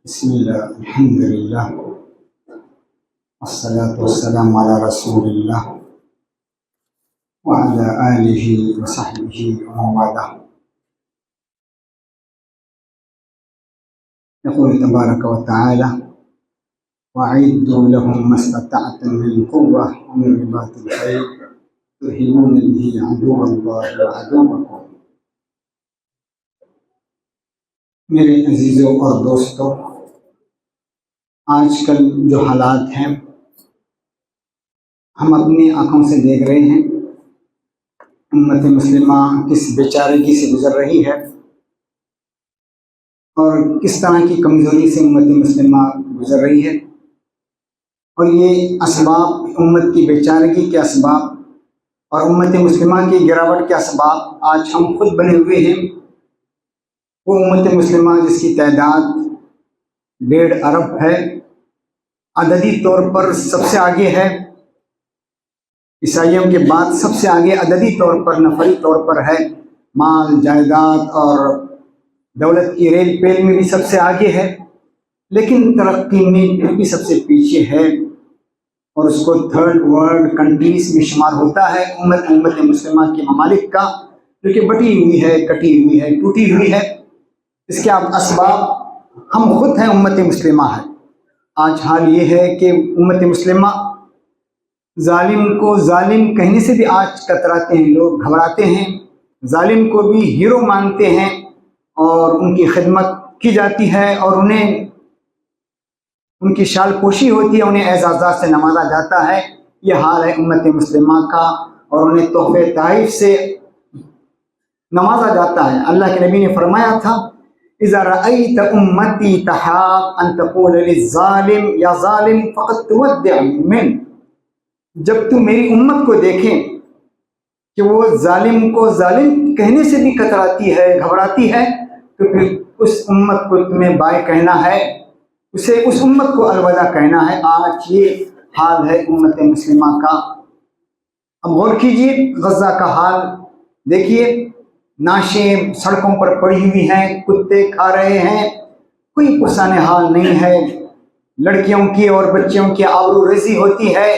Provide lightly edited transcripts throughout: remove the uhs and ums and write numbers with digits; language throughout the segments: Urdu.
بسم اللہ الحمد للہ والصلاة والسلام علی رسول اللہ وعلی آلہ وصحبہ ومن والاه. يقول تبارك وتعالى: وأعدوا لهم ما استطعتم من قوة ومن رباط الخيل ترهبون به عدو الله وعدوكم. میرے عزیزوں اور دوستوں، آج کل جو حالات ہیں ہم اپنی آنکھوں سے دیکھ رہے ہیں. امت مسلمہ کس بیچارگی سے گزر رہی ہے اور کس طرح کی کمزوری سے امت مسلمہ گزر رہی ہے، اور یہ اسباب، امت کی بیچارگی کے اسباب اور امت مسلمہ کی گراوٹ کے اسباب آج ہم خود بنے ہوئے ہیں. وہ امت مسلمہ جس کی تعداد 1.5 ارب ہے، عددی طور پر سب سے آگے ہے، عیسائیوں کے بعد سب سے آگے عددی طور پر، نفری طور پر ہے، مال جائیداد اور دولت کی ریل پیل میں بھی سب سے آگے ہے، لیکن ترقی میں پھر بھی سب سے پیچھے ہے، اور اس کو 3rd ورلڈ کنٹریز میں شمار ہوتا ہے. امت مسلمہ کے ممالک کا جو کہ بٹی ہوئی ہے، کٹی ہوئی ہے، ٹوٹی ہوئی ہے. اس کے اسباب ہم خود ہیں، امت مسلمہ ہے. آج حال یہ ہے کہ امت مسلمہ ظالم کو ظالم کہنے سے بھی آج کتراتے ہیں، لوگ گھبراتے ہیں، ظالم کو بھی ہیرو مانتے ہیں اور ان کی خدمت کی جاتی ہے اور انہیں ان کی شال پوشی ہوتی ہے، انہیں اعزازات سے نوازا جاتا ہے. یہ حال ہے امت مسلمہ کا، اور انہیں تحفے تحائف سے نوازا جاتا ہے. اللہ کے نبی نے فرمایا تھا: اذا رأيت امتی تحاب ان تقول للظالم یا ظالم فقد تودع من. جب تم میری امت کو دیکھیں کہ وہ ظالم کو ظالم کہنے سے بھی کتراتی ہے، گھبراتی ہے، تو پھر اس امت کو تمہیں بائے کہنا ہے، اسے اس امت کو الوداع کہنا ہے. آج یہ حال ہے امت مسلمہ کا. اب غور کیجئے، غزہ کا حال دیکھیے، نعشیں سڑکوں پر پڑی ہوئی ہیں، کتے کھا رہے ہیں، کوئی پرسان حال نہیں ہے. لڑکیوں کی اور بچیوں کی آبرو ریزی ہوتی ہے،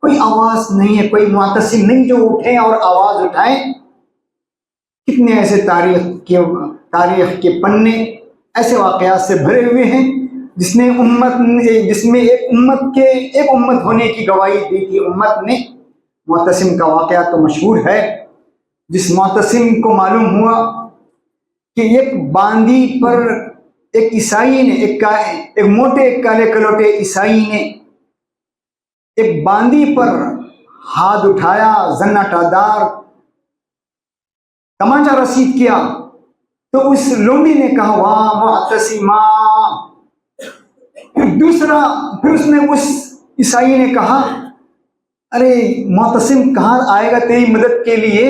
کوئی آواز نہیں ہے، کوئی معتصم نہیں جو اٹھیں اور آواز اٹھائیں. کتنے ایسے تاریخ کے پنے ایسے واقعات سے بھرے ہوئے ہیں جس میں ایک امت ہونے کی گواہی دی تھی امت نے. معتصم کا واقعہ تو مشہور ہے. جس معتصم کو معلوم ہوا کہ ایک باندی پر ایک عیسائی نے، ایک موٹے کالے کلوٹے عیسائی نے ایک باندی پر ہاتھ اٹھایا، زناٹا دار تمانچہ رسید کیا، تو اس لومڑی نے کہا: واہ معتصمہ. پھر اس نے اس عیسائی نے کہا: ارے معتصم کہاں آئے گا تیری مدد کے لیے؟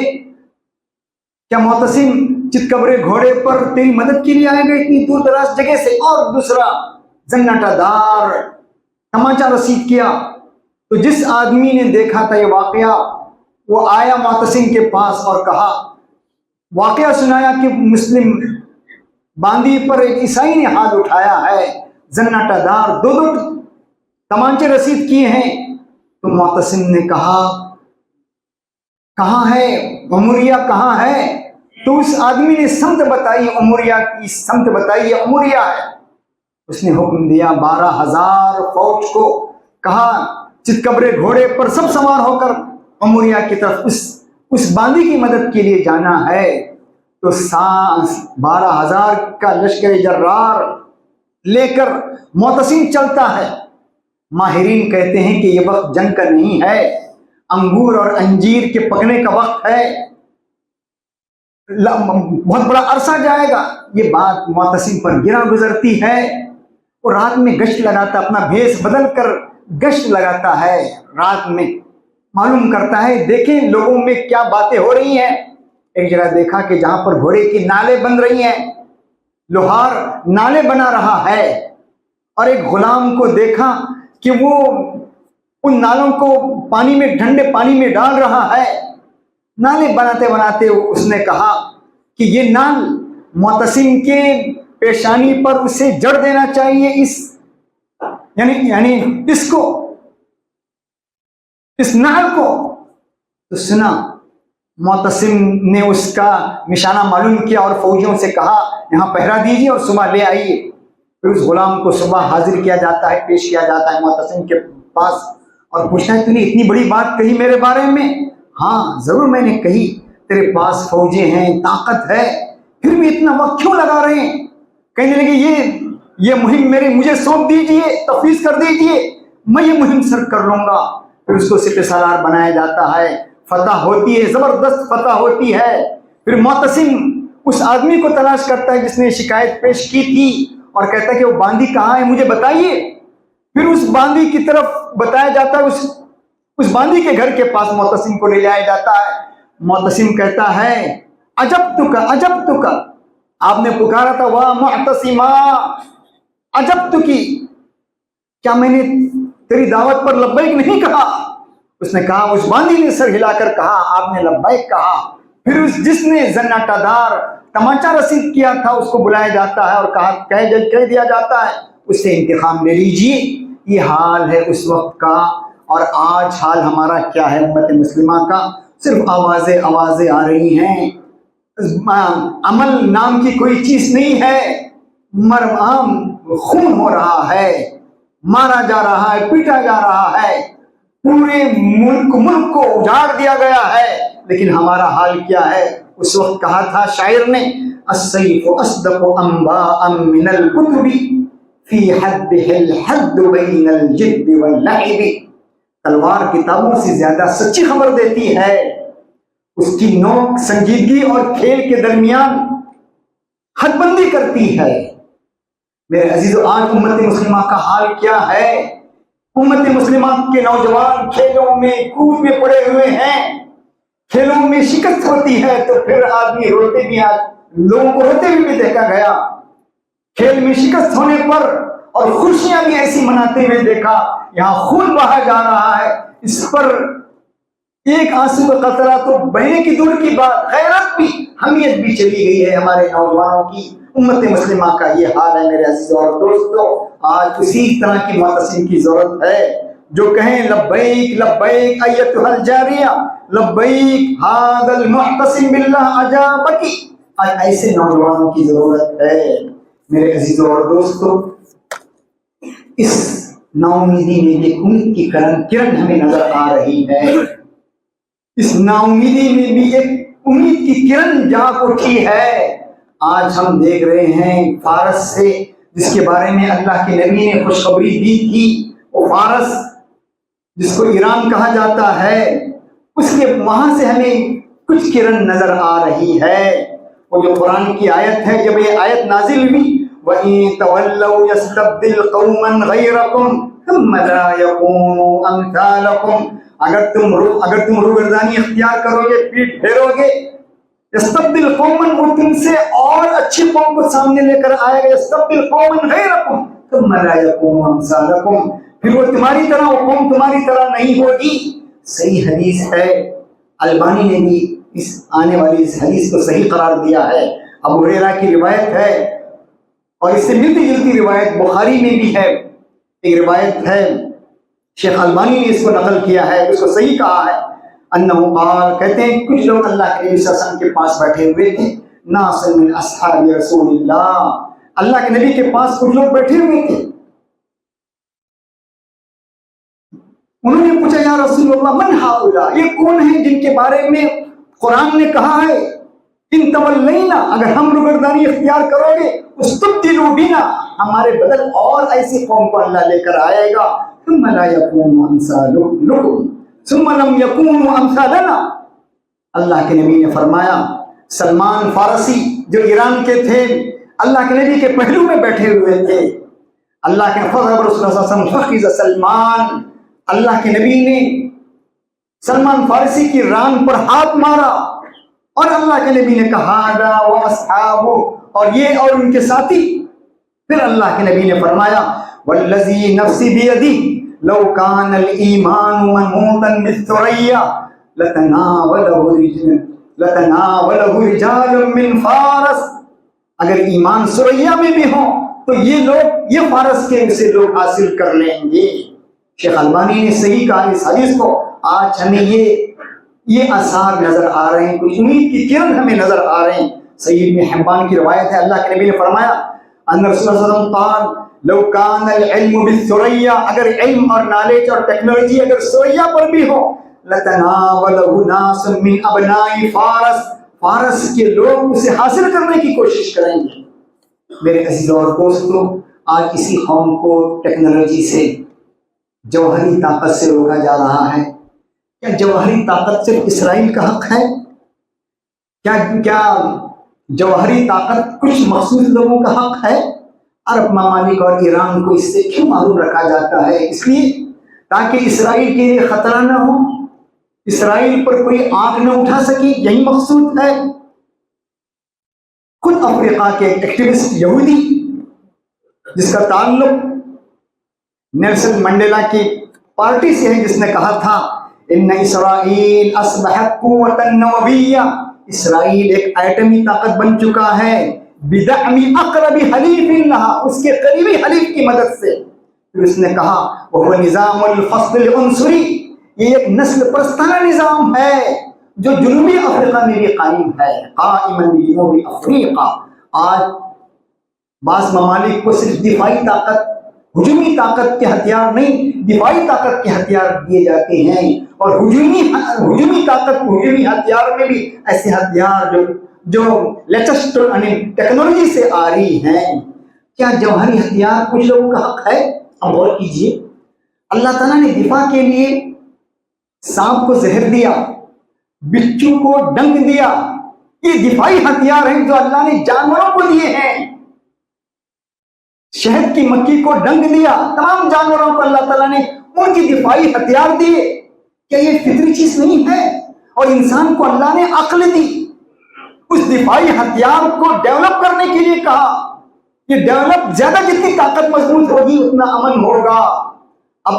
کیا معتصم چتکبرے گھوڑے پر تیری مدد کے لیے آئے گا اتنی دور دراز جگہ سے؟ اور دوسرا زناٹا دار تمانچہ رسید کیا. تو جس آدمی نے دیکھا تھا یہ واقعہ، وہ آیا معتصم کے پاس اور کہا، واقعہ سنایا کہ مسلم باندی پر ایک عیسائی نے ہاتھ اٹھایا ہے، زناٹا دار، 2 تمانچے رسید کیے ہیں. تو معتصم نے کہا: کہاں ہے اموریہ، کہاں ہے؟ تو اس آدمی نے سمت بتائی، اموریہ کی سمت بتائی، یہ اموریہ ہے. اس نے حکم دیا 12,000 فوج کو، کہا چتکبرے گھوڑے پر سب سوار ہو کر اموریہ کی طرف اس باندی کی مدد کے لیے جانا ہے. تو 12,000 کا لشکر جرار لے کر معتصم چلتا ہے. ماہرین کہتے ہیں کہ یہ وقت جنگ کا نہیں ہے، انگور اور انجیر کے پکنے کا وقت ہے، بہت بڑا عرصہ جائے گا. یہ بات معتصم پر گراں گزرتی ہے. وہ رات میں گشت لگاتا، اپنا بھیس بدل کر گشت لگاتا ہے، رات میں معلوم کرتا ہے، دیکھیں لوگوں میں کیا باتیں ہو رہی ہیں. ایک جگہ دیکھا کہ جہاں پر گھوڑے کی نالیں بن رہی ہیں، لوہار نالیں بنا رہا ہے، اور ایک غلام کو دیکھا کہ وہ ان نالوں کو ٹھنڈے پانی میں ڈال رہا ہے. نالیں بناتے بناتے اس نے کہا کہ یہ نال معتصم کے پیشانی پر اسے جڑ دینا چاہیے، یعنی اس کو، اس نہر کو۔ تو سنا، معتصم نے اس کا نشانہ معلوم کیا اور فوجیوں سے کہا یہاں پہرا دیجیے اور صبح لے آئیے۔ پھر اس غلام کو صبح حاضر کیا جاتا ہے، پیش کیا جاتا ہے معتصم کے پاس، اور پوچھتا ہے تو نے اتنی بڑی بات کہی میرے بارے میں؟ ہاں ضرور میں نے کہی، تیرے پاس فوجیں ہیں، طاقت ہے، پھر بھی اتنا وقت کیوں لگا رہے ہیں؟ کہنے لگے یہ مہم مجھے سونپ دیجیے، تفویض کر دیجیے، میں یہ مہم سر کر لوں گا۔ پھر اس کو سپہ سالار بنایا جاتا ہے، فتح ہوتی ہے، زبردست فتح ہوتی ہے۔ پھر معتصم اس آدمی کو تلاش کرتا ہے جس نے شکایت پیش کی تھی، اور کہتا ہے کہ وہ باندی کہاں ہے مجھے بتائیے۔ پھر اس باندی کی طرف بتایا جاتا ہے، اس باندی کے گھر کے پاس معتصم کو لے جایا جاتا ہے۔ معتصم کہتا ہے عجبتک، آپ نے پکارا تھا واہ معتصما، عجبتک، کیا میں نے تیری دعوت پر لبیک نہیں کہا؟ اس نے کہا، اس باندی نے سر ہلا کر کہا آپ نے لبیک کہا۔ پھر جس نے زناٹہ دار تمانچہ رسید کیا تھا اس کو بلایا جاتا ہے اور کہہ دیا جاتا ہے اس سے انتقام لے لیجیے۔ یہ حال ہے اس وقت کا، اور آج حال ہمارا کیا ہے امت مسلمہ کا؟ صرف آوازیں آ رہی ہیں، عمل نام کی کوئی چیز نہیں ہے، عام خون ہو رہا ہے، مارا جا رہا ہے، پیٹا جا رہا ہے، پورے ملک کو اجاڑ دیا گیا ہے، لیکن ہمارا حال کیا ہے؟ اس وقت کہا تھا شاعر نے، السیف اصدق انباء من الکتب فی حدہ الحد بین الجد واللعب، تلوار کتابوں سے زیادہ سچی خبر دیتی ہے، اس کی نوک سنجیدگی اور کھیل کے درمیان حد بندی کرتی ہے۔ میرے عزیزو، آج امت مسلمہ کا حال کیا ہے؟ امت مسلمہ کے نوجوان کھیلوں میں کود میں پڑے ہوئے ہیں، کھیلوں میں شکست ہوتی ہے تو پھر آدمی روتے بھی، لوگوں کو روتے ہوئے بھی دیکھا گیا، کھیل میں شکست ہونے پر اور خوشیاں بھی ایسی مناتے ہوئے دیکھا، یہاں خون بہا جا رہا ہے، اس پر ایک آنسو کا قطرہ تو بہنے کی دور کی بات، غیرت بھی، حمیت بھی چلی گئی ہے ہمارے نوجوانوں کی۔ امت مسلمہ کا یہ حال ہے میرے عزیزوں اور دوستوں۔ آج اسی طرح کی معتصم کی ضرورت ہے جو کہیں لبیک لبیک ایتھا الجاریہ، لبیک ھذا المعتصم باللہ اجابکی۔ آج ایسے نوجوانوں کی ضرورت ہے میرے عزیزوں اور دوستوں۔ اس ناامیدی میں بھی امید کی کرن ہمیں نظر آ رہی ہے، اس ناامیدی میں بھی ایک امید کی کرن جاگ اٹھی ہے۔ آج ہم دیکھ رہے ہیں فارس سے، جس کے بارے میں اللہ کے نبی نے خوشخبری دی تھی، وہ فارس جس کو ایران کہا جاتا ہے، اس کے وہاں سے ہمیں کچھ کرن نظر آ رہی ہے۔ وہ جو قرآن کی آیت ہے، جب یہ آیت نازل ہوئی، وَإِن تَوَلَّوْا يَسْتَبْدِلْ قَوْمًا غَيْرَكُمْ ثُمَّ لَا يَكُونُوا أَمْثَالَكُمْ، اگر تم روگردانی اختیار کرو گے، پیٹ پھیرو گے، یستبدل قومن، وہ تم سے اور اچھی قوم کو سامنے لے کر آئے گا، یستبدل قومن غیرکم ثم لا یکونوا امثالکم، پھر وہ تمہاری طرح، وہ قوم تمہاری طرح نہیں ہوگی۔ صحیح حدیث ہے، البانی نے بھی اس آنے والی اس حدیث کو صحیح قرار دیا ہے، ابو ہریرہ کی روایت ہے، اور اس سے ملتی جلتی روایت بخاری میں بھی ہے، ایک روایت ہے، شیخ البانی نے اس کو نقل کیا ہے، اس کو صحیح کہا ہے، انہ قال، کہتے ہیں کچھ لوگ اللہ کے نبی صلی اللہ علیہ وسلم کے پاس بیٹھے ہوئے تھے، ناس من اصحاب رسول اللہ کے نبی کے پاس کچھ لوگ بیٹھے ہوئے تھے، انہوں نے پوچھا یا رسول اللہ من ہؤلاء، یہ کون ہیں جن کے بارے میں قرآن نے کہا ہے ان تولینا، اگر ہم روگردانی اختیار کرو گے، استبدلوا بنا، ہمارے بدل اور ایسی قوم کو اللہ لے کر آئے گا، ثم لا يكونوا امثالکم ثم لم يكونوا امثالنا۔ اللہ کے نبی نے فرمایا، سلمان فارسی جو ایران کے تھے، اللہ کے نبی کے پہلو میں بیٹھے ہوئے تھے، اللہ کے فضل رسول اللہ صلی اللہ علیہ وسلم فخذ سلمان، اللہ کے نبی نے سلمان فارسی کی ران پر ہاتھ مارا، اور اللہ کے نبی نے کہا ھذا واصحابہ، اور یہ اور ان کے ساتھی۔ پھر اللہ کے نبی نے فرمایا والذی نفسی بیدی لو کان الایمان منوطا بالثریا لتناولہ رجال من فارس، اگر ایمان سریا میں بھی ہو تو یہ فارس کے سے لوگ حاصل کر لیں گے۔ شیخ البانی نے صحیح کہا اس حدیث کو۔ آج ہمیں یہ آثار نظر آ رہے ہیں، کچھ امید کی کرن ہمیں نظر آ رہے ہیں۔ صحیح ابن حبان کی روایت ہے، اللہ کے نبی نے فرمایا ان رسول اللہ صلی اللہ علیہ وسلم قال لو کان العلم بالثریا، اگر علم اور نالج اور ٹیکنالوجی اگر ثریا پر بھی ہو لتناولہ ناس من ابناء فارس کے لوگ اسے حاصل کرنے کی کوشش کریں گے۔ میرے عزیزوں اور دوستوں، آج اسی قوم کو ٹیکنالوجی سے، جوہری طاقت سے روکا جا رہا ہے۔ کیا جوہری طاقت صرف اسرائیل کا حق ہے؟ کیا جوہری طاقت کچھ مخصوص لوگوں کا حق ہے؟ عرب ممالک اور ایران کو اس سے کیوں محروم رکھا جاتا ہے؟ اس لیے تاکہ اسرائیل کے لیے خطرہ نہ ہو، اسرائیل پر کوئی آنکھ نہ اٹھا سکے، یہی مقصود ہے۔ خود افریقہ کے ایک ایکٹیوسٹ یہودی جس کا تعلق نیلسن منڈیلا کی پارٹی سے ہے، جس نے کہا تھا ان اسرائیل اصبحت قوۃ نوویہ، اسرائیل ایک ایٹمی طاقت بن چکا ہے، بدعم اقرب حلیف لہا، اس کے قریبی حلیف کی مدد سے۔ پھر اس نے کہا وہ نظام الفصل العنصری، یہ ایک نسل پرستانہ نظام ہے جو جنوبی افریقہ میں بھی قائم ہے، قائما بجنوبی افریقہ۔ آج بعض ممالک کو صرف دفاعی طاقت، ہجومی طاقت کے ہتھیار نہیں، دفاعی طاقت کے ہتھیار دیے جاتے ہیں، اور ہجومی طاقت، ہجومی ہتھیار میں بھی ایسے ہتھیار جو لیٹسٹ ٹیکنالوجی سے آ رہی ہیں۔ کیا جوہری ہتھیار کچھ لوگوں کا حق ہے؟ اب غور کیجیے، اللہ تعالیٰ نے دفاع کے لیے سانپ کو زہر دیا، بچھو کو ڈنک دیا، یہ دفاعی ہتھیار ہیں جو اللہ نے جانوروں کو دیے ہیں۔ شہد کی مکھی کو ڈنک دیا، تمام جانوروں کو اللہ تعالیٰ نے ان کی دفاعی ہتھیار دیے۔ کیا یہ فطری چیز نہیں ہے؟ اور انسان کو اللہ نے عقل دی، اس دفاعی ہتھیار کو ڈیولپ کرنے کے لیے کہا۔ یہ ڈیولپ زیادہ جتنی طاقت مضبوط ہوگی اتنا امن ہوگا۔ اب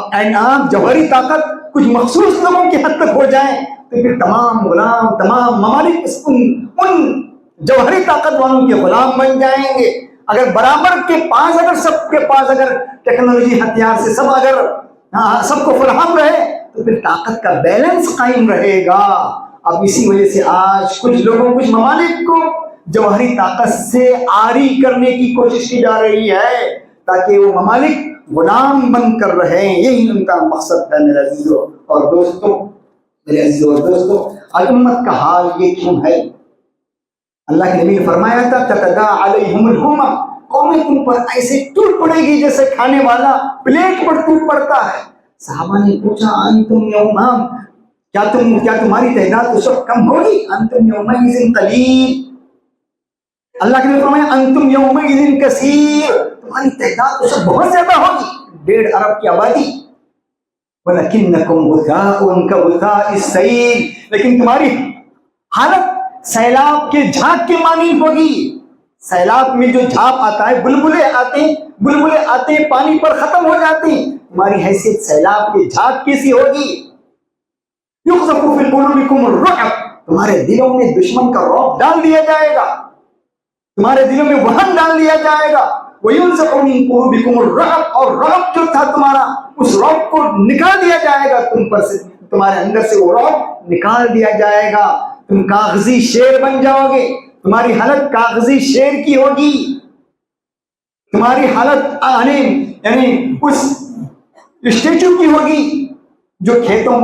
جوہری طاقت کچھ مخصوص لوگوں کی حد تک ہو جائیں تو پھر تمام غلام، تمام ممالک ان جوہری طاقت والوں کے غلام بن جائیں گے۔ اگر برابر کے پاس، اگر سب کے پاس اگر ٹیکنالوجی ہتھیار سے سب کو فراہم رہے تو پھر طاقت کا بیلنس قائم رہے گا۔ اب اسی وجہ سے آج کچھ لوگوں، کچھ ممالک کو جوہری طاقت سے عاری کرنے کی کوشش کی جا رہی ہے تاکہ وہ ممالک غلام بن کر رہیں۔ یہی ان کا مقصد ہے میرے عزیزوں اور دوستوں۔ آج امت کا حال یہ کیوں ہے؟ اللہ کے نبی نے فرمایا تھا تتداعی علیہم الامم، قومیں تم پر ایسے ٹوٹ پڑے گی جیسے کھانے والا پلیٹ پر ٹوٹ پڑتا ہے۔ صحابہ نے پوچھا انتم یومہم، کیا تمہاری تعداد اس وقت کم ہوگی؟ انتم یومئذ قلیل، اللہ کے نبی نے فرمایا انتم یومئذ کثیر، تمہاری تعداد اس وقت بہت زیادہ ہوگی، 1.5 ارب کی آبادی۔ وَلَكِنَّكُمْ غُثَاءٌ كَغُثَاءِ السَّيْلِ، لیکن تمہاری حالت سیلاب کے جھاگ کے مانند ہوگی۔ سیلاب میں جو جھاگ آتا ہے، بلبلے آتے ہیں پانی پر ختم ہو جاتے ہیں، تمہاری حیثیت سیلاب کے جھاگ کیسی ہوگی؟ يُقْذَفُ فِي قُلُوبِكُمُ الرُّعْبُ، تمہارے دلوں میں دشمن کا رعب ڈال دیا جائے گا، تمہارے دلوں میں وہن ڈال دیا جائے گا۔ وَيُنزَعُ مِن قُلُوبِكُمُ الرُّعْبُ، اور رعب جو تھا تمہارا، اس رعب کو نکال دیا جائے گا تم پر سے، تمہارے اندر سے وہ رعب نکال دیا جائے گا، تم کاغذی شیر بن جاؤ گے، تمہاری حالت کاغذی شیر کی ہوگی، تمہاری حالت یعنی اس اسٹیچو کی ہوگی جو کھیتوں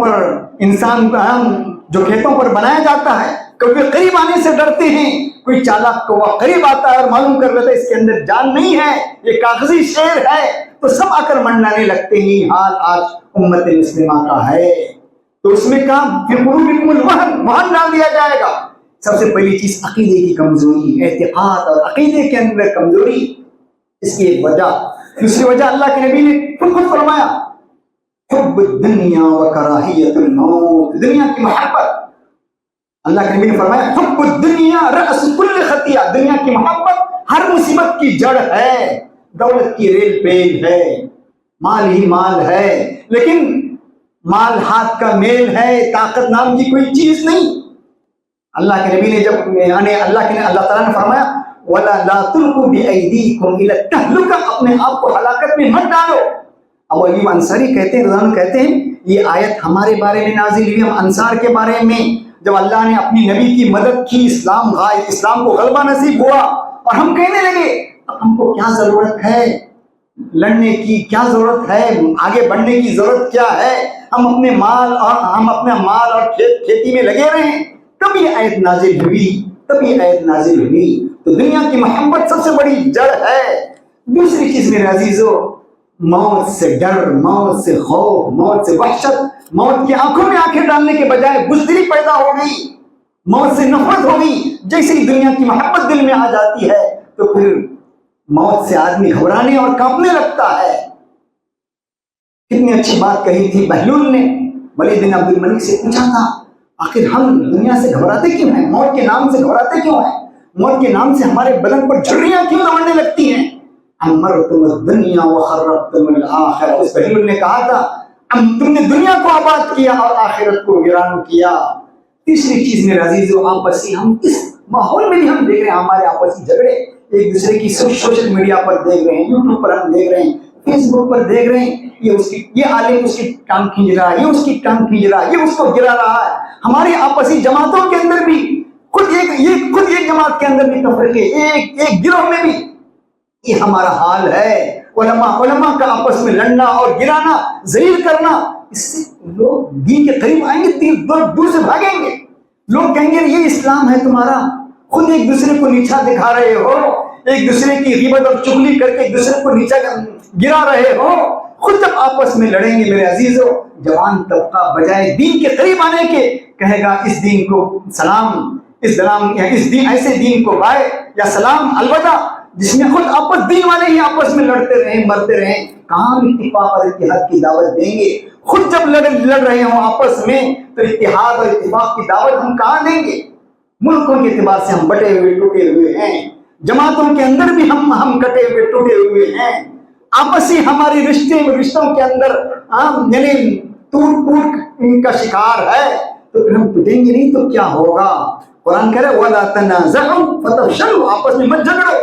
پر بنایا جاتا ہے۔ کبھی قریب آنے سے ڈرتے ہیں، کوئی چالاک کو وہ قریب آتا ہے اور معلوم کر لیتا ہے اس کے اندر جان نہیں ہے، یہ کاغذی شیر ہے، تو سب آ کر منڈانے لگتے ہیں۔ حال آج امت مسلمہ کا ہے۔ تو اس میں کہا پھر قلوبکم الوہن ڈال دیا جائے گا۔ سب سے پہلی چیز عقیدے کی کمزوری، اعتقاد اور عقیدے کے اندر کمزوری، اس کی ایک وجہ۔ دوسری وجہ اللہ کے نبی نے خود فرمایا حب الدنیا وکراہیت الموت، دنیا کی محبت۔ اللہ کے نبی نے فرمایا حب الدنیا رأس کل خطیہ، دنیا کی محبت ہر مصیبت کی جڑ ہے۔ دولت کی ریل پیل ہے، مال ہی مال ہے، لیکن مال ہاتھ کا میل ہے، طاقت نام کی کوئی چیز نہیں۔ اللہ کے نبی نے اللہ تعالیٰ نے فرمایا ولا لا تلقوا بأيديكم إلى التهلكة, اپنے آپ کو ہلاکت میں مت ڈالو. ابو ایوب انصاری کہتے ہیں, رضوان کہتے ہیں یہ آیت ہمارے بارے میں نازل ہوئی, ہم انصار کے بارے میں, جب اللہ نے اپنی نبی کی مدد کی, اسلام کو غلبہ نصیب ہوا, اور ہم کہنے لگے اب ہم کو کیا ضرورت ہے لڑنے کی, کیا ضرورت ہے آگے بڑھنے کی, ضرورت کیا ہے, ہم اپنے مال اور کھیتی میں لگے رہیں. تب یہ آیت نازل ہوئی. تو دنیا کی محبت سب سے بڑی جڑ ہے. دوسری چیز میرے عزیزو, موت سے ڈر, موت سے خوف, موت سے وحشت, موت کی آنکھوں میں آنکھیں ڈالنے کے بجائے بزدلی پیدا ہو گئی, موت سے نفرت ہو گئی. جیسے ہی دنیا کی محبت دل میں آ جاتی ہے تو پھر موت سے آدمی گھبرانے اور کانپنے لگتا ہے. کتنی اچھی بات کہی تھی بہلول نے, ولید بن عبد الملک سے پوچھا تھا آخر ہم دنیا سے گھبراتے کیوں ہیں, موت کے نام سے گھبراتے کیوں ہیں, موت کے نام سے ہمارے بدن پر جھریاں کیوں دوڑنے لگتی ہیں. امرتم الدنیا وخربتم الآخرہ, اس بہلول نے کہا تھا تم نے دنیا کو آباد کیا اور آخرت کو ویران کیا. تیسری چیز میرے عزیزو, آپسی, ہم اس ماحول میں بھی ہم دیکھ رہے ہیں ہمارے آپسی جھگڑے, ایک دوسرے کی سوشل میڈیا پر دیکھ رہے ہیں, یوٹیوب پر ہم دیکھ رہے ہیں, فیس بک پر دیکھ رہے ہیں, یہ عالم اس کی ٹانگ کھینچ رہا ہے, یہ اس کی ٹانگ کھینچ رہا ہے, یہ اس کو گرا رہا ہے. ہماری آپسی جماعتوں کے اندر بھی خود ایک جماعت کے اندر بھی تفرقے, ایک گروہ میں بھی یہ ہمارا حال ہے. علماء کا آپس میں لڑنا اور گرانا, ذلیل کرنا, اس سے لوگ دین کے قریب آئیں گے, دور سے بھاگیں گے. لوگ کہیں گے یہ اسلام ہے تمہارا, خود ایک دوسرے کو نیچا دکھا رہے ہو, ایک دوسرے کی غیبت اور چغلی کر کے ایک دوسرے کو نیچا گرا رہے ہو. خود جب آپس میں لڑیں گے میرے عزیزو, جوان طبقہ بجائے دین کے قریب آنے کے کہے گا اس دین کو سلام, ایسے دین کو بائے یا سلام الوداع, جس میں خود آپس دین والے ہی آپس میں لڑتے رہیں مرتے رہیں. کہاں اتفاق اور اتحاد کی دعوت دیں گے؟ خود جب لڑ رہے ہوں آپس میں تو اتحاد اور اتفاق کی دعوت ہم کہاں دیں گے؟ ملکوں کے اعتبار سے ہم بٹے ہوئے ٹوٹے ہوئے ہیں, جماعتوں کے اندر بھی ہم کٹے ہوئے ٹوٹے ہوئے ہیں. آپسی ہماری رشتوں کے اندر یعنی ٹوٹ پھوٹ کا شکار ہے. تو پھر ہم پٹیں گے نہیں تو کیا ہوگا؟ قرآن کہہ رہے وَلَا تَنَازَعُوا فَتَفْشَلُوا, آپس میں مت جھگڑو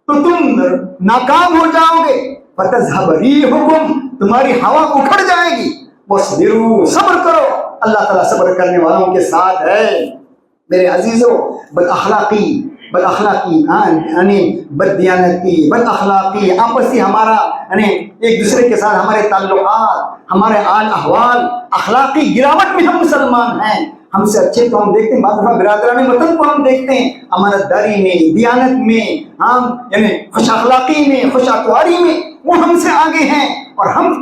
تو تم ناکام ہو جاؤ گے. فَتَذْهَبَ رِيحُكُمْ, تمہاری ہوا اکھڑ جائے گی. وَاصْبِرُوا, صبر کرو, اللہ تعالیٰ صبر کرنے والوں کے ساتھ ہے. میرے عزیزو, بد اخلاقی یعنی بددیانتی, بد اخلاقی, آپسی ہمارا یعنی ایک دوسرے کے ساتھ ہمارے تعلقات, ہمارے حال احوال, اخلاقی گراوٹ میں ہم مسلمان ہیں. ہم سے اچھے تو ہم دیکھتے ہیں, بعض دفعہ برادران وطن کو ہم دیکھتے ہیں امانت داری میں, دیانت میں, یعنی خوش اخلاقی میں, خوش اخلاقی میں وہ ہم سے آگے ہیں. اور ہم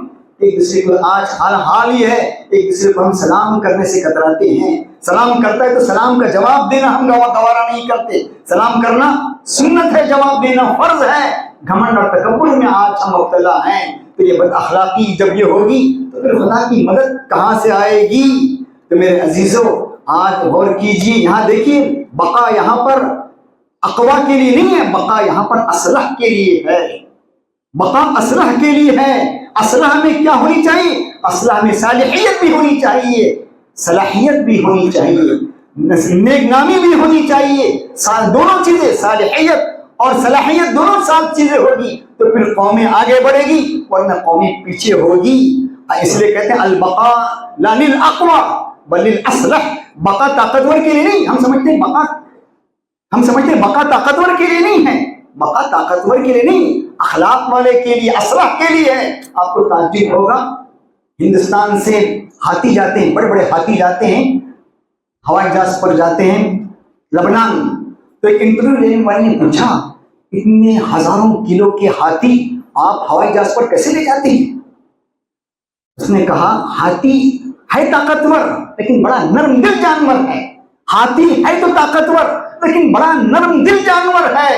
ایک دوسرے کو آج حال یہ ہے, ایک دوسرے کو ہم سلام کرنے سے کتراتے ہیں. سلام کرتا ہے تو سلام کا جواب دینا ہم گوارا نہیں کرتے. سلام کرنا سنت ہے, جواب دینا فرض ہے. گھمنڈ اور تکبر میں آج ہم مبتلا ہیں. تو یہ بد اخلاقی جب یہ ہوگی تو پھر خدا کی مدد کہاں سے آئے گی؟ تو میرے عزیزو آج غور کیجیے, یہاں دیکھیے, بقا یہاں پر اقوا کے لیے نہیں ہے, بقا یہاں پر اصلح کے لیے ہے. بقا اصلح کے لیے ہے. اصلح میں کیا ہونی چاہیے؟ اصلح میں صالحیت بھی ہونی چاہیے, صلاحیت بھی ہونی چاہیے, نیک نامی بھی ہونی چاہیے. دونوں چیزیں, صالحیت اور صلاحیت دونوں ساتھ چیزیں ہوگی تو پھر قومیں آگے بڑھے گی, ورنہ قومیں پیچھے ہوگی. اس لیے کہتے ہیں البقاء لا للاقوى بل للاصلح. بقا طاقتور کے لیے نہیں. ہم سمجھتے ہیں بقا طاقتور کے لیے نہیں ہے. بقا طاقتور کے لیے نہیں, اخلاق والے کے لیے, اصلاح کے لیے ہے. آپ کو تعجب ہوگا, ہندوستان سے ہاتھی جاتے ہیں, بڑے بڑے ہاتھی جاتے ہیں, ہوائی جہاز پر جاتے ہیں لبنان. تو ایک انٹرویو لینے والے نے پوچھا اتنے ہزاروں کلو کے ہاتھی آپ ہوائی جہاز پر کیسے لے جاتے ہیں؟ اس نے کہا ہاتھی ہے طاقتور لیکن بڑا نرم دل جانور ہے. ہاتھی ہے تو طاقتور لیکن بڑا نرم دل جانور ہے.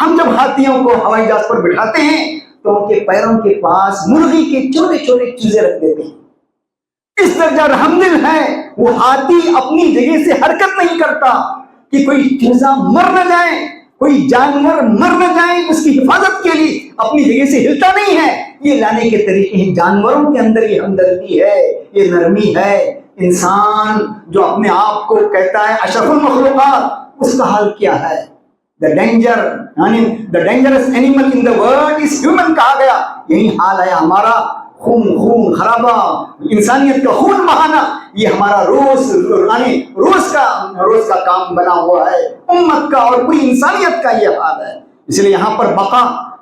ہم جب ہاتھیوں کو ہوائی جہاز پر بٹھاتے ہیں تو ان کے پیروں کے پاس مرغی کے چھوٹے چھوٹے چوزے رکھ دیتے ہیں. اس درجہ رحم دل ہے وہ ہاتھی. اپنی جگہ سے حرکت نہیں کرتا کہ کوئی چوزا مر نہ جائے, کوئی جانور مر نہ جائے, اس کی حفاظت کے لیے اپنی جگہ سے ہلتا نہیں ہے. یہ لانے کے طریقے ہیں. جانوروں کے اندر یہ ہمدردی ہے, یہ نرمی ہے. انسان جو اپنے آپ کو کہتا ہے اشرف المخلوقات, اس کا حال کیا ہے؟ the dangerous animal in the world is human کہا گیا. یہی حال ہے ہمارا. خون خرابہ, انسانیت کا خون بہانا, یہ ہمارا روز کا کام بنا ہوا ہے امت کا اور پوری انسانیت کا یہ حال ہے. اس لیے یہاں پر بقا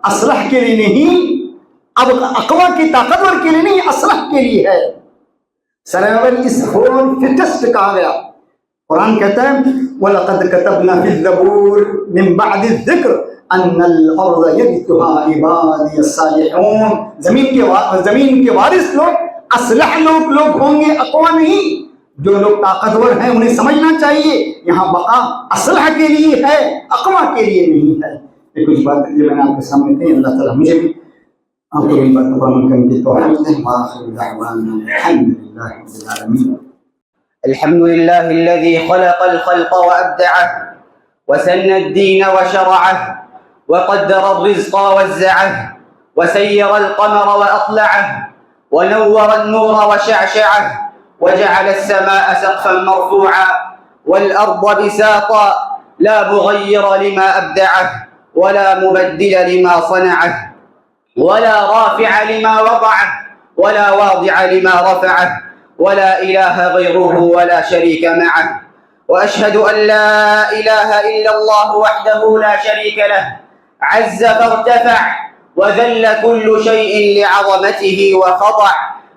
اصلاح کے لیے نہیں, اب اقوا کی طاقتور کے لیے نہیں, اصلاح کے لیے ہے. سروائول از ہول فٹسٹ کہا گیا. قرآن کہتا ہے وَلَقَدْ كَتَبْنَا فِي الزَّبُورِ مِن بَعْدِ الذِّكْرِ أَنَّ الْأَرْضَ يَرِثُهَا عِبَادِيَ الصَّالِحُونَ. زمین کے وارث لوگ اصلح لوگ ہوں گے, اقوا نہیں. جو لوگ طاقتور ہیں انہیں سمجھنا چاہیے یہاں بقا اصلح کے لیے ہے, اقوا کے لیے نہیں ہے. یہ کچھ باتیں جو میں نے آپ کے سامنے کہی, اللہ تعالیٰ مجھے بھی آپ کو یہ بات عمل کرنے کی توفیق دے. وآخر دعوانا الحمد للہ رب العالمین. الحمد لله الذي خلق الخلق وأبدعه وسن الدين وشرعه وقدر الرزق ووزعه وسير القمر وأطلعه ونور النور وشعشعه وجعل السماء سقفا مرفوعا والأرض بساطا لا مغير لما أبدعه ولا مبدل لما صنعه ولا رافع لما وضعه ولا واضع لما رفعه ولا إله غيره ولا شريك معه. وأشهد أن لا إله إلا الله وحده لا شريك له عز فارتفع وذل كل شيء لعظمته وخضع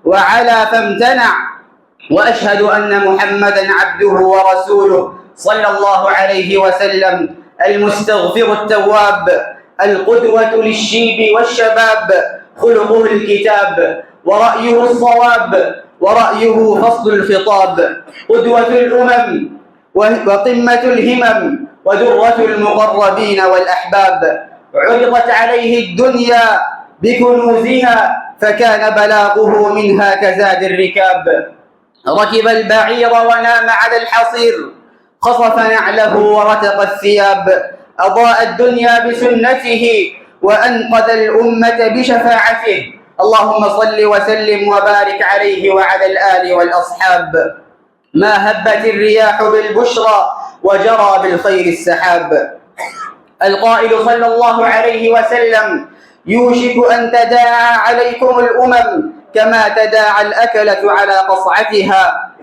وعلى فامتنع. وأشهد أن محمدا عبده ورسوله صلى الله عليه وسلم المستغفر التواب القدوة للشيب والشباب خلقه الكتاب ورأيه الصواب ورأيه فصل الخطاب قدوة الأمم وقمة الهمم ودرة المقربين والأحباب. عرضت عليه الدنيا بكنوزها فكان بلاغه منها كزاد الركاب. ركب البعير ونام على الحصير خصف نعله ورتق الثياب. أضاء الدنيا بسنته وأنقذ الأمة بشفاعته. اللهم صل وسلم وبارك عليه وعلى الآل والأصحاب. ما هبت الرياح بالبشرى وجرى بالخير السحاب. القائل صلى الله عليه وسلم يوشك أن تداعى عليكم الأمم كما تداعى الأكلة على قصعتها.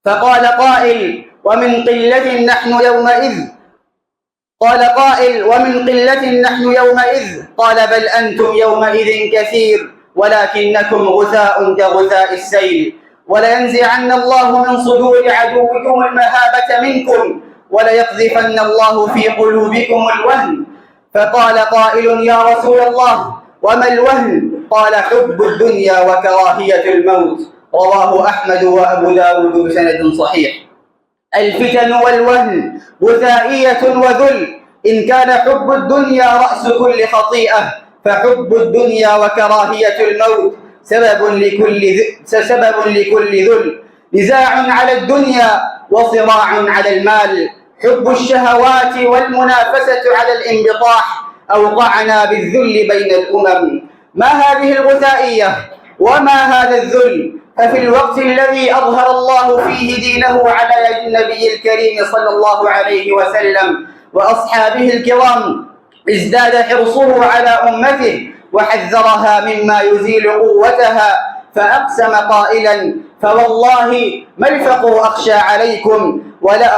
فقال قائل ومن قلة نحن يومئذ قال بل أنتم يومئذ كثير ولكنكم غثاء كغثاء السيل. ولينزعن الله من صدور عدوكم المهابة منكم وليقذفن الله في قلوبكم الوهن. فقال قائل يا رسول الله وما الوهن؟ قال حب الدنيا وكراهية الموت. رواه أحمد وأبو داود بسند صحيح. الفتن والوهن غثائية وذل. إن كان حب الدنيا رأس كل خطيئة فحب الدنيا وكراهية الموت سبب لكل ذل. نزاع على الدنيا وصراع على المال. حب الشهوات والمنافسة على الانبطاح أوقعنا بالذل بين الأمم. ما هذه الغثائية وما هذا الذل؟ ففي الوقت الذي أظهر الله فيه دينه على يد النبي الكريم صلى الله عليه وسلم وأصحابه الكرام ازداد حرصه على أمته وحذرها مما يزيل قوتها. فأقسم قائلا فوالله ما الفقر أخشى عليكم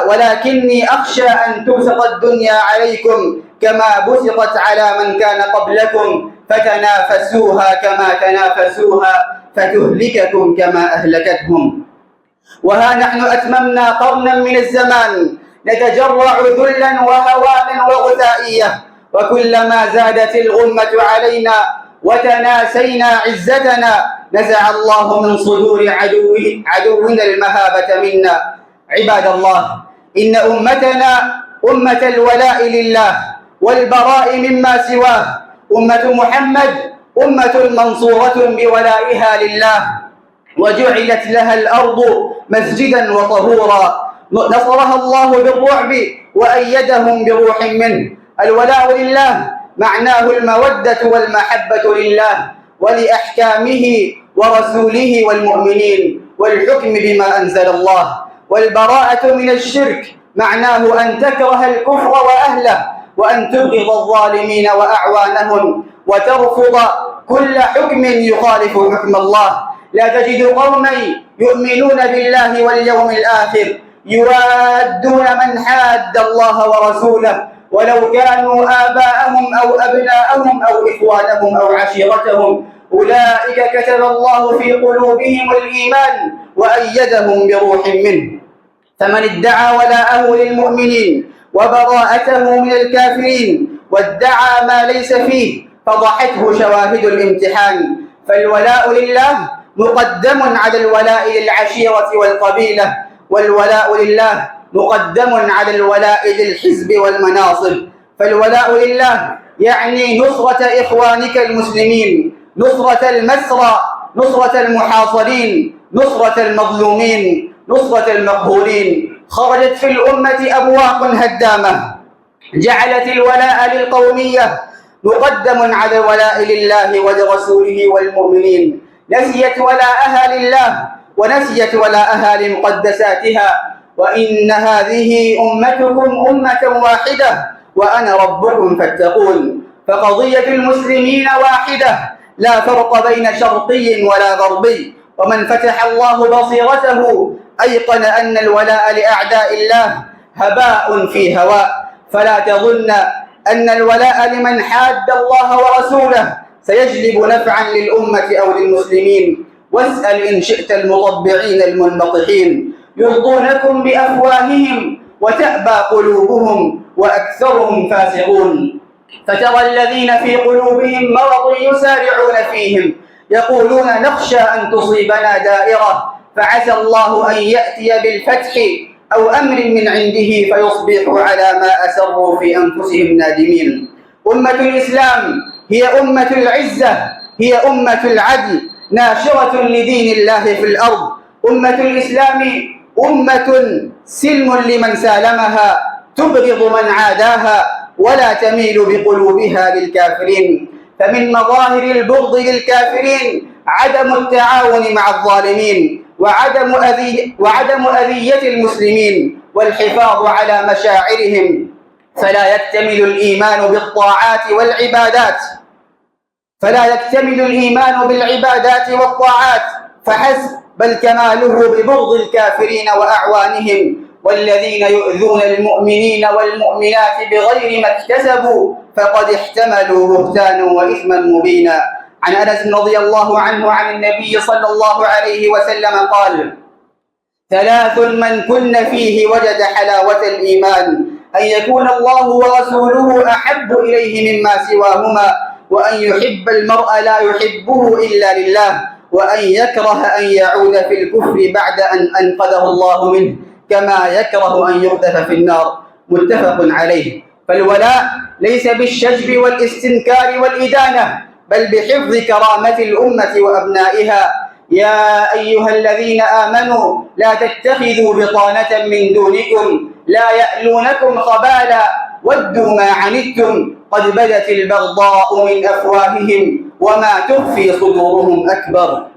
ولكني أخشى أن تبسط الدنيا عليكم كما بسطت على من كان قبلكم فتنافسوها كما تنافسوها فتهلككم كما أهلكتهم. وها نحن أتممنا قرنا من الزمان نتجرع ذلا وهوانا وغثائية. وكلما زادت الغمة علينا وتناسينا عزتنا نزع الله من صدور عدونا المهابة منا. عباد الله إن أمتنا أمة الولاء لله والبراء مما سواه. أمة محمد أمة منصورة بولائها لله وجعلت لها الأرض مسجدا وطهورا. نصرها الله بالرعب وأيدهم بروح منه. الولاء لله معناه المودة والمحبة لله ولأحكامه ورسوله والمؤمنين والحكم بما أنزل الله. والبراءة من الشرك معناه أن تكره الكفر وأهله وأن تبغض الظالمين وأعوانهم وترفض كل حكم يخالف حكم الله. لا تجد قوما يؤمنون بالله واليوم الآخر يوادون من حاد الله ورسوله ولو كانوا آباءهم أو أبناءهم أو إخوانهم أو عشيرتهم، أولئك كتب الله في قلوبهم الإيمان وأيدهم بروح منه. فمن ادعى ولاءه للمؤمنين وبراءته من الكافرين وادعى ما ليس فيه فضحته شواهد الامتحان. فالولاء لله مقدم على الولاء للعشيرة والقبيلة، والولاء لله مقدم على الولاء للحزب والمناصب. فالولاء لله يعني نصرة إخوانك المسلمين، نصرة المسرى، نصرة المحاصرين، نصرة المظلومين، نصرة المقهورين. خرجت في الأمة أبواق هدامة جعلت الولاء للقومية مقدم على الولاء لله ولرسوله والمؤمنين. نسيت ولاءها لله ونسيت ولاءها لمقدساتها. وإن هذه أمتكم أمة واحدة وأنا ربكم فاتقون. فقضية المسلمين واحدة، لا فرق بين شرقي ولا غربي. ومن فتح الله بصيرته أيقن أن الولاء لأعداء الله هباء في هواء. فلا تظن أن الولاء لمن حاد الله ورسوله سيجلب نفعا للأمة أو للمسلمين. واسأل إن شئت المطبعين المنبطحين يرضونكم بأفواههم وتأبى قلوبهم وأكثرهم فاسقون. فترى الذين في قلوبهم مرض يسارعون فيهم يقولون نخشى أن تصيبنا دائرة فعسى الله أن يأتي بالفتح أو أمر من عنده فيصبحوا على ما أسروا في أنفسهم نادمين. أمة الإسلام هي أمة العزة، هي أمة العدل، ناشرة لدين الله في الأرض. أمة الإسلام أمة سلم لمن سالمها، تبغض من عاداها ولا تميل بقلوبها للكافرين. فمن مظاهر البغض للكافرين عدم التعاون مع الظالمين وعدم أذية المسلمين والحفاظ على مشاعرهم. فلا يكتمل الإيمان بالطاعات والطاعات فحسب، بل كماله ببغض الكافرين وأعوانهم والذين يؤذون المؤمنين والمؤمنات بغير ما اكتسبوا فقد احتملوا بهتانا وإثما مبينا. عن أنس رضي الله عنه عن النبي صلى الله عليه وسلم قال: ثلاث من كن فيه وجد حلاوة الإيمان: أن يكون الله ورسوله أحب إليه مما سواهما، وأن يحب المرء لا يحبه إلا لله، وأن يكره أن يعود في الكفر بعد أن أنقذه الله منه، كما يكره أن يقذف في النار. متفق عليه. فالولاء ليس بالشجب والاستنكار والإدانة، بل بحفظ كرامة الأمة وأبنائها. يا أيها الذين آمنوا لا تتخذوا بطانة من دونكم لا يألونكم خبالا ودوا ما عنتم قد بدت البغضاء من أفواههم وما تخفي صدورهم أكبر.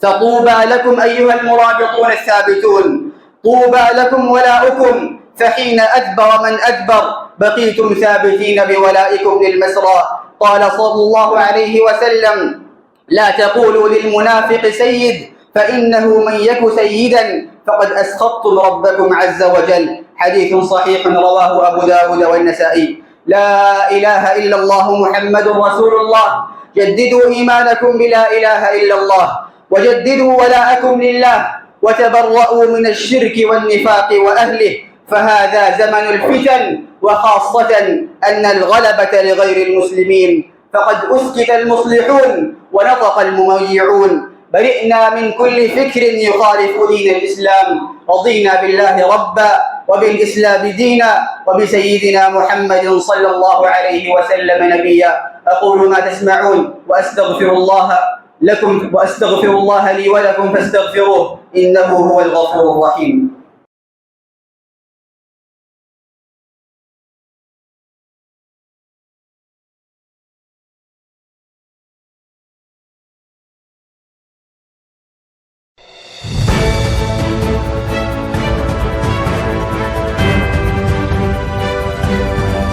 فطوبى لكم أيها المرابطون الثابتون، طوبى لكم ولاؤكم، فحين أدبر من أدبر بقيتم ثابتين بولائكم للمسرى. قال صلى الله عليه وسلم: لا تقولوا للمنافق سيد، فإنه من يك سيدا فقد أسخطتم ربكم عز وجل. حديث صحيح رواه أبو داود والنسائي. لا إله إلا الله محمد رسول الله. جددوا إيمانكم بلا إله إلا الله، وجددوا ولاءكم لله، وتبرؤوا من الشرك والنفاق وأهله، فهذا زمن الفتن، وخاصة أن الغلبة لغير المسلمين. فقد أسكت المصلحون ونطق المميعون. برئنا من كل فكر يخالف دين الإسلام. رضينا بالله ربا وبالإسلام دينا وبسيدنا محمد صلى الله عليه وسلم نبيا. أقول ما تسمعون وأستغفر الله لكم وأستغفر الله لي ولكم فاستغفروه إنه هو الغفور الرحيم.